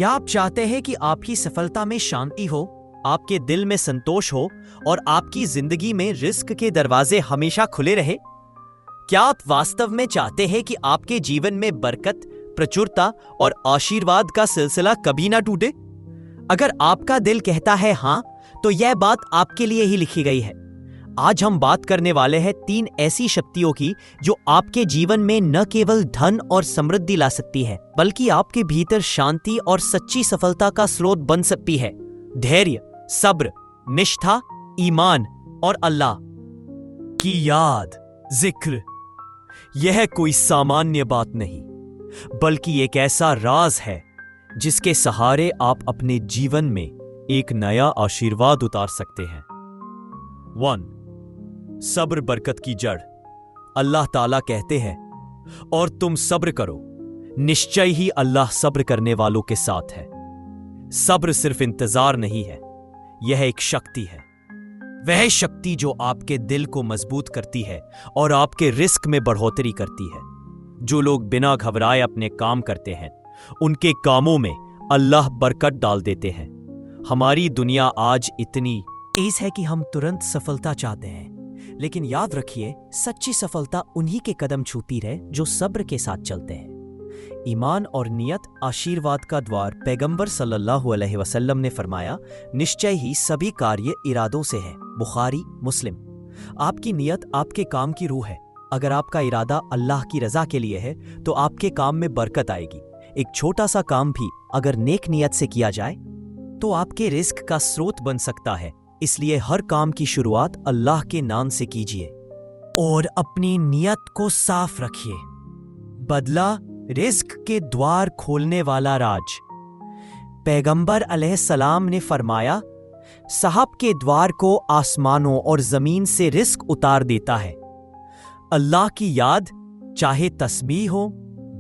क्या आप चाहते हैं कि आपकी सफलता में शांति हो, आपके दिल में संतोष हो और आपकी जिंदगी में रिस्क के दरवाजे हमेशा खुले रहे? क्या आप वास्तव में चाहते हैं कि आपके जीवन में बरकत, प्रचुरता और आशीर्वाद का सिलसिला कभी ना टूटे? अगर आपका दिल कहता है हां, तो यह बात आपके लिए ही लिखी गई है। आज हम बात करने वाले हैं 3 ऐसी शक्तियों की जो आपके जीवन में न केवल धन और समृद्धि ला सकती है, बल्कि आपके भीतर शांति और सच्ची सफलता का स्रोत बन सकती है। धैर्य, सब्र, निष्ठा, ईमान और अल्लाह की याद, जिक्र। यह कोई सामान्य बात नहीं, बल्कि एक ऐसा राज है जिसके सहारे आप अपने जीवन में एक नया आशीर्वाद उतार सकते हैं। 1. सब्र बरकत की जड़। अल्लाह ताला कहते हैं, और तुम सब्र करो, निश्चय ही अल्लाह सब्र करने वालों के साथ है। सब्र सिर्फ इंतजार नहीं है, यह एक शक्ति है। वह शक्ति जो आपके दिल को मजबूत करती है और आपके रिस्क में बढ़ोतरी करती है। जो लोग बिना घबराए अपने काम करते हैं, उनके कामों में अल्लाह बरकत डाल देते हैं। हमारी दुनिया आज इतनी तेज है कि हम तुरंत सफलता चाहते हैं, लेकिन याद रखिए, सच्ची सफलता उन्हीं के कदम छूती रहे जो सब्र के साथ चलते हैं। ईमान और नियत आशीर्वाद का द्वार। पैगंबर सल्लल्लाहु अलैहि वसल्लम ने फरमाया, निश्चय ही सभी कार्य इरादों से है। बुखारी, मुस्लिम। आपकी नियत आपके काम की रूह है। अगर आपका इरादा अल्लाह की रजा के लिए है तो आपके काम में बरकत आएगी। एक छोटा सा काम भी अगर नेक नियत से किया जाए तो आपके रिस्क का स्रोत बन सकता है। इसलिए हर काम की शुरुआत अल्लाह के नाम से कीजिए और अपनी नियत को साफ रखिए। बदला रिस्क के द्वार खोलने वाला राज। पैगंबर अलैहिस्सलाम ने फरमाया, साहब के द्वार को आसमानों और जमीन से रिस्क उतार देता है। अल्लाह की याद, चाहे तस्बीह हो,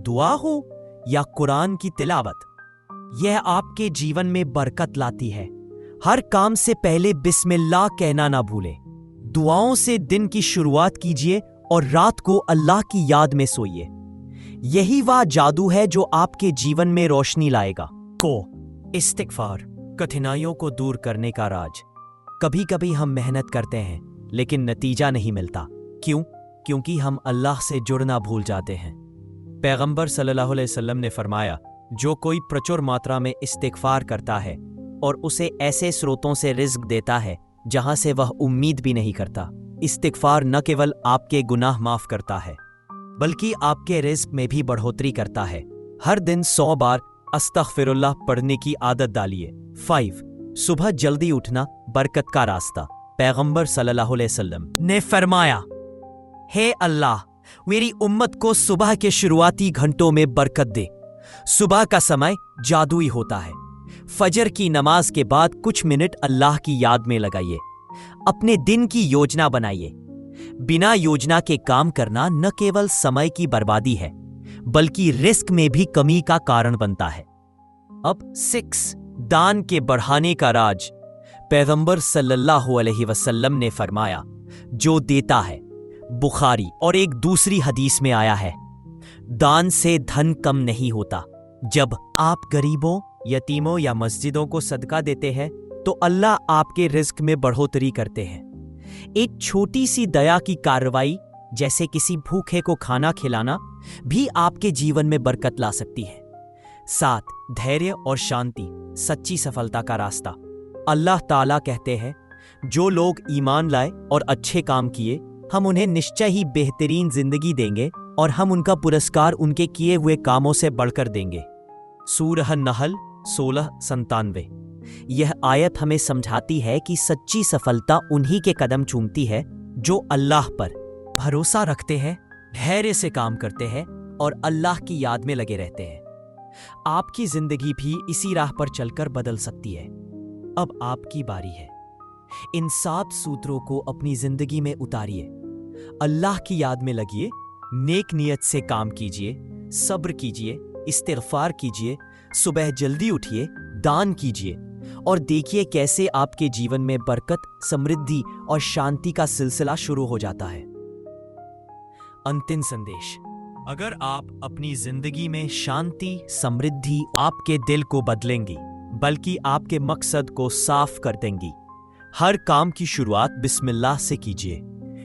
दुआ हो या कुरान की तिलावत, यह आपके जीवन में बरकत लाती है। हर काम से पहले बिस्मिल्लाह कहना ना भूलें। दुआओं से दिन की शुरुआत कीजिए और रात को अल्लाह की याद में सोइए। यही वह जादू है जो आपके जीवन में रोशनी लाएगा। इस्तिग़फ़ार, कठिनाइयों को दूर करने का राज। कभी कभी हम मेहनत करते हैं लेकिन नतीजा नहीं मिलता। क्यों? क्योंकि हम अल्लाह से जुड़ना भूल जाते हैं। पैगंबर सल्लल्लाहु अलैहि वसल्लम ने फरमाया, जो कोई प्रचुर मात्रा में इस्तिग़फ़ार करता है और उसे ऐसे स्रोतों से रिज़्क़ देता है जहां से वह उम्मीद भी नहीं करता। इस्तिग़फ़ार न केवल आपके गुनाह माफ करता है, बल्कि आपके रिज़्क़ में भी बढ़ोतरी करता है। हर दिन 100 बार अस्तग़फ़िरुल्लाह पढ़ने की आदत डालिए। 5. सुबह जल्दी उठना, बरकत का रास्ता। पैगंबर सल्लल्लाहु अलैहि वसल्लम ने फरमाया, हे अल्लाह, मेरी उम्मत को सुबह के शुरुआती घंटों में बरकत दे। सुबह का समय जादुई होता है। फजर की नमाज के बाद कुछ मिनट अल्लाह की याद में लगाइए। अपने दिन की योजना बनाइए। बिना योजना के काम करना न केवल समय की बर्बादी है, बल्कि रिस्क में भी कमी का कारण बनता है। अब 6. दान के बढ़ाने का राज। पैगंबर सल्लल्लाहु अलैहि वसल्लम ने फरमाया, जो देता है, बुखारी और एक दूसरी हदीस में आया है, दान से धन कम नहीं होता। जब आप गरीबों, यतीमों या मस्जिदों को सदका देते हैं तो अल्लाह आपके रिस्क में बढ़ोतरी करते हैं। एक छोटी सी दया की कार्रवाई, जैसे किसी भूखे को खाना खिलाना, भी आपके जीवन में बरकत ला सकती है। 7. धैर्य और शांति, सच्ची सफलता का रास्ता। अल्लाह ताला कहते हैं, जो लोग ईमान लाए और अच्छे काम किए, हम उन्हें निश्चय ही बेहतरीन जिंदगी देंगे और हम उनका पुरस्कार उनके किए हुए कामों से बढ़कर देंगे। सूरह नहल 16:97। यह आयत हमें समझाती है कि सच्ची सफलता उन्हीं के कदम चूमती है जो अल्लाह पर भरोसा रखते हैं, धैर्य से काम करते हैं और अल्लाह की याद में लगे रहते हैं। आपकी जिंदगी भी इसी राह पर चलकर बदल सकती है। अब आपकी बारी है। इन 7 सूत्रों को अपनी जिंदगी में उतारिए। अल्लाह की याद में लगिए, नेक नियत से काम कीजिए, सब्र कीजिए, इस्तिग़फ़ार कीजिए, सुबह जल्दी उठिए, दान कीजिए और देखिए कैसे आपके जीवन में बरकत, समृद्धि और शांति का सिलसिला शुरू हो जाता है। अंतिम संदेश। अगर आप अपनी जिंदगी में शांति, समृद्धि आपके दिल को बदलेंगी, बल्कि आपके मकसद को साफ कर देंगी। हर काम की शुरुआत बिस्मिल्लाह से कीजिए,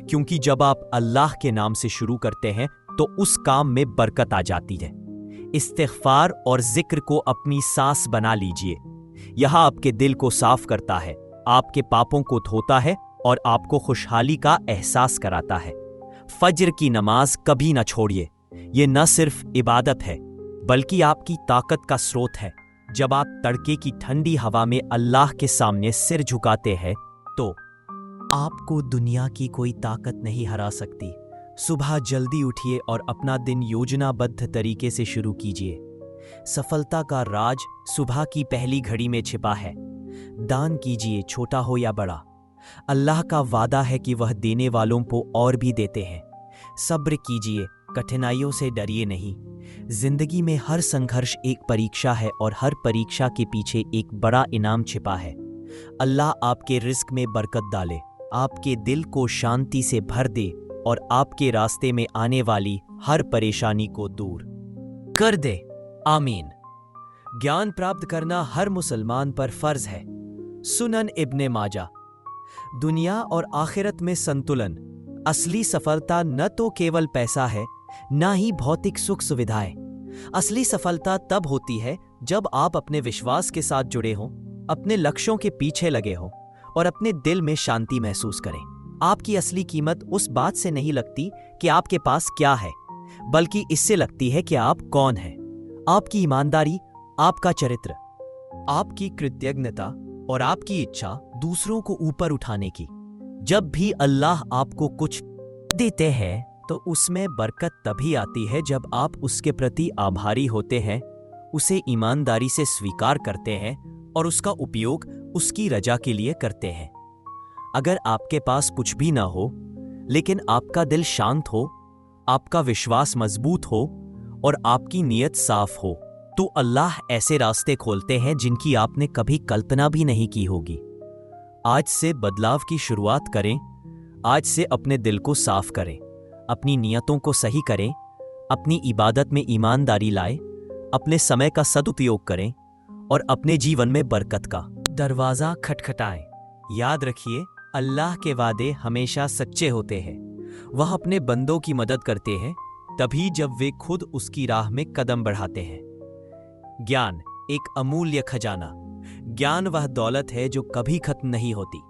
क्योंकि जब आप अल्लाह के नाम से शुरू करते हैं तो उस काम में बरकत आ जाती है। इस्तिग़फ़ार और जिक्र को अपनी सांस बना लीजिए। यह आपके दिल को साफ करता है, आपके पापों को धोता है और आपको खुशहाली का एहसास कराता है। फज्र की नमाज कभी न छोड़िए। ये न सिर्फ इबादत है, बल्कि आपकी ताकत का स्रोत है। जब आप तड़के की ठंडी हवा में अल्लाह के सामने सिर झुकाते हैं तो आपको दुनिया की कोई ताकत नहीं हरा सकती। सुबह जल्दी उठिए और अपना दिन योजनाबद्ध तरीके से शुरू कीजिए। सफलता का राज सुबह की पहली घड़ी में छिपा है। दान कीजिए, छोटा हो या बड़ा। अल्लाह का वादा है कि वह देने वालों को और भी देते हैं। सब्र कीजिए, कठिनाइयों से डरिए नहीं। जिंदगी में हर संघर्ष एक परीक्षा है और हर परीक्षा के पीछे एक बड़ा इनाम छिपा है। अल्लाह आपके रिस्क में बरकत डाले, आपके दिल को शांति से भर दे और आपके रास्ते में आने वाली हर परेशानी को दूर कर दे। आमीन। ज्ञान प्राप्त करना हर मुसलमान पर फर्ज है। सुनन इब्ने माजा। दुनिया और आखिरत में संतुलन। असली सफलता न तो केवल पैसा है, ना ही भौतिक सुख सुविधाएं। असली सफलता तब होती है जब आप अपने विश्वास के साथ जुड़े हों, अपने लक्ष्यों के पीछे लगे हों और अपने दिल में शांति महसूस करें। आपकी असली कीमत उस बात से नहीं लगती कि आपके पास क्या है, बल्कि इससे लगती है कि आप कौन हैं। आपकी ईमानदारी, आपका चरित्र, आपकी कृतज्ञता और आपकी इच्छा दूसरों को ऊपर उठाने की। जब भी अल्लाह आपको कुछ देते हैं तो उसमें बरकत तभी आती है जब आप उसके प्रति आभारी होते हैं, उसे ईमानदारी से स्वीकार करते हैं और उसका उपयोग उसकी रजा के लिए करते हैं। अगर आपके पास कुछ भी ना हो, लेकिन आपका दिल शांत हो, आपका विश्वास मजबूत हो और आपकी नीयत साफ हो, तो अल्लाह ऐसे रास्ते खोलते हैं जिनकी आपने कभी कल्पना भी नहीं की होगी। आज से बदलाव की शुरुआत करें। आज से अपने दिल को साफ करें, अपनी नियतों को सही करें, अपनी इबादत में ईमानदारी लाएं, अपने समय का सदुपयोग करें और अपने जीवन में बरकत का दरवाजा खटखटाएं। याद रखिए, अल्लाह के वादे हमेशा सच्चे होते हैं। वह अपने बंदों की मदद करते हैं तभी जब वे खुद उसकी राह में कदम बढ़ाते हैं। ज्ञान एक अमूल्य खजाना। ज्ञान वह दौलत है जो कभी खत्म नहीं होती।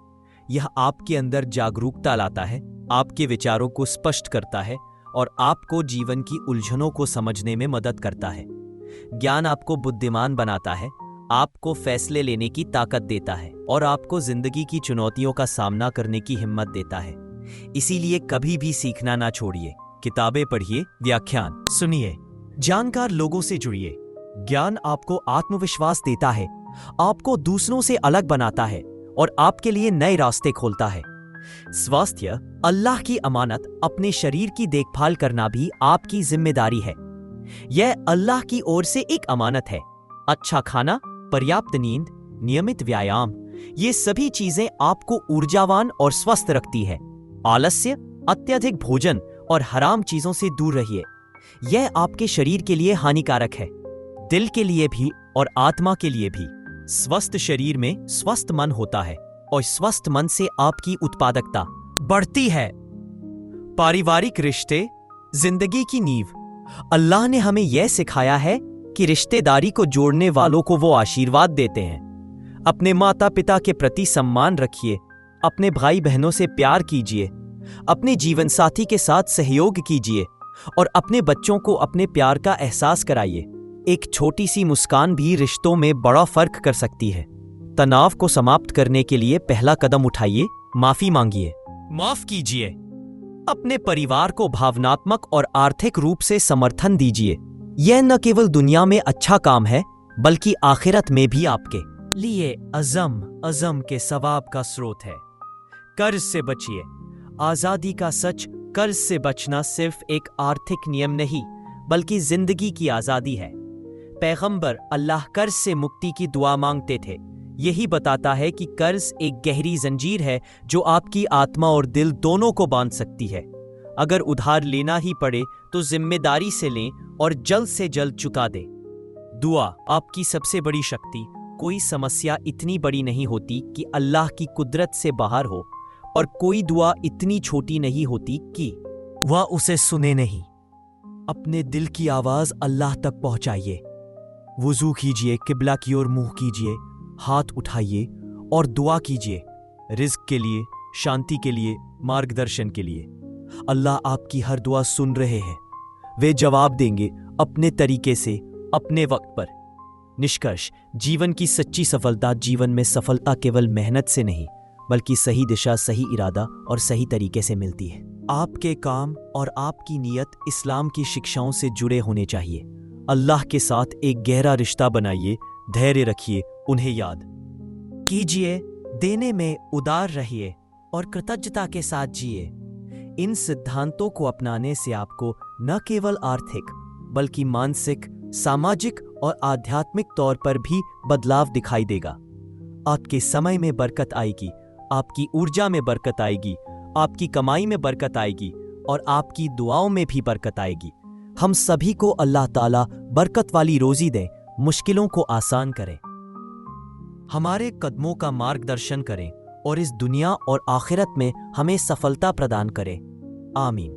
यह आपके अंदर जागरूकता लाता है, आपके विचारों को स्पष्ट करता है और आपको जीवन की उलझनों को समझने में मदद करता है। ज्ञान आपको बुद्धिमान बनाता है, आपको फैसले लेने की ताकत देता है और आपको जिंदगी की चुनौतियों का सामना करने की हिम्मत देता है। इसीलिए कभी भी सीखना ना छोड़िए। किताबें पढ़िए, व्याख्यान सुनिए, जानकार लोगों से जुड़िए। ज्ञान आपको आत्मविश्वास देता है, आपको दूसरों से अलग बनाता है और आपके लिए नए रास्ते खोलता है। स्वास्थ्य अल्लाह की अमानत। अपने शरीर की देखभाल करना भी आपकी जिम्मेदारी है। यह अल्लाह की ओर से एक अमानत है। अच्छा खाना, पर्याप्त नींद, नियमित व्यायाम, ये सभी चीजें आपको ऊर्जावान और स्वस्थ रखती है। आलस्य, अत्यधिक भोजन और हराम चीजों से दूर रहिए। यह आपके शरीर के लिए हानिकारक है, दिल के लिए भी और आत्मा के लिए भी। स्वस्थ शरीर में स्वस्थ मन होता है और स्वस्थ मन से आपकी उत्पादकता बढ़ती है। पारिवारिक रिश्ते जिंदगी की नींव। अल्लाह ने हमें यह सिखाया है कि रिश्तेदारी को जोड़ने वालों को वो आशीर्वाद देते हैं। अपने माता पिता के प्रति सम्मान रखिए, अपने भाई बहनों से प्यार कीजिए, अपने जीवन साथी के साथ सहयोग कीजिए और अपने बच्चों को अपने प्यार का एहसास कराइए। एक छोटी सी मुस्कान भी रिश्तों में बड़ा फर्क कर सकती है। तनाव को समाप्त करने के लिए पहला कदम उठाइए, माफी मांगिए, माफ कीजिए। अपने परिवार को भावनात्मक और आर्थिक रूप से समर्थन दीजिए। यह न केवल दुनिया में अच्छा काम है, बल्कि आखिरत में भी आपके लिए अज़म के सवाब का स्रोत है। कर्ज से बचिए। आजादी का सच, कर्ज से बचना सिर्फ एक आर्थिक नियम नहीं, बल्कि जिंदगी की आजादी है। पैगंबर अल्लाह कर्ज से मुक्ति की दुआ मांगते थे। यही बताता है कि कर्ज एक गहरी जंजीर है जो आपकी आत्मा और दिल दोनों को बांध सकती है। अगर उधार लेना ही पड़े तो जिम्मेदारी से लें और जल्द से जल्द चुका दें। दुआ आपकी सबसे बड़ी शक्ति। कोई समस्या इतनी बड़ी नहीं होती कि अल्लाह की कुदरत से बाहर हो, और कोई दुआ इतनी छोटी नहीं होती कि वह उसे सुने नहीं। अपने दिल की आवाज अल्लाह तक पहुंचाइए। वुजू कीजिए, किबला की ओर मुंह कीजिए, हाथ उठाइए और दुआ कीजिए रिज़्क के लिए, शांति के लिए, मार्गदर्शन के लिए। अल्लाह आपकी हर दुआ सुन रहे हैं। वे जवाब देंगे अपने तरीके से, अपने वक्त पर। निष्कर्ष, जीवन की सच्ची सफलता, जीवन में सफलता केवल मेहनत से नहीं बल्कि सही दिशा, सही इरादा और सही तरीके से मिलती है। आपके काम और आपकी नीयत इस्लाम की शिक्षाओं से जुड़े होने चाहिए। अल्लाह के साथ एक गहरा रिश्ता बनाइए, धैर्य रखिए, उन्हें याद कीजिए, देने में उदार रहिए और कृतज्ञता के साथ जिए। इन सिद्धांतों को अपनाने से आपको न केवल आर्थिक बल्कि मानसिक, सामाजिक और आध्यात्मिक तौर पर भी बदलाव दिखाई देगा। आपके समय में बरकत आएगी, आपकी ऊर्जा में बरकत आएगी, आपकी कमाई में बरकत आएगी और आपकी दुआओं में भी बरकत आएगी। हम सभी को अल्लाह ताला बरकत वाली रोजी दे, मुश्किलों को आसान करें, हमारे कदमों का मार्गदर्शन करें और इस दुनिया और आखिरत में हमें सफलता प्रदान करें। आमीन।